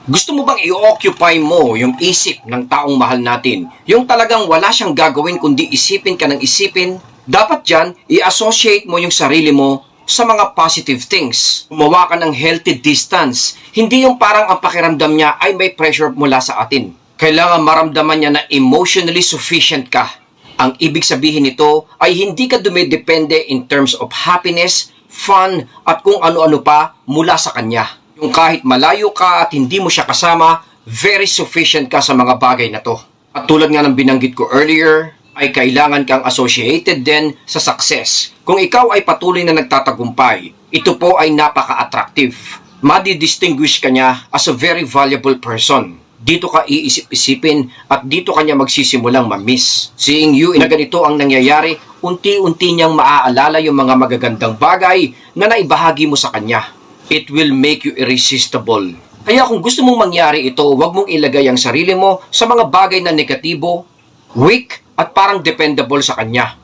Gusto mo bang i-occupy mo yung isip ng taong mahal natin? Yung talagang wala siyang gagawin kundi isipin ka ng isipin? Dapat dyan, i-associate mo yung sarili mo sa mga positive things. Gumawa ka ng healthy distance. Hindi yung parang ang pakiramdam niya ay may pressure mula sa atin. Kailangan maramdaman niya na emotionally sufficient ka. Ang ibig sabihin nito ay hindi ka dumidepende in terms of happiness, fun, at kung ano-ano pa mula sa kanya. Yung kahit malayo ka at hindi mo siya kasama, very sufficient ka sa mga bagay na to. At tulad nga ng binanggit ko earlier, ay kailangan kang associated din sa success. Kung ikaw ay patuloy na nagtatagumpay, ito po ay napaka-attractive. Madi-distinguish ka niya as a very valuable person. Dito ka iisip-isipin at dito ka niya magsisimulang ma-miss. Seeing you na ganito ang nangyayari, unti-unti niyang maaalala yung mga magagandang bagay na naibahagi mo sa kanya. It will make you irresistible. Kaya kung gusto mong mangyari ito, huwag mong ilagay ang sarili mo sa mga bagay na negatibo, weak, at parang dependable sa kanya.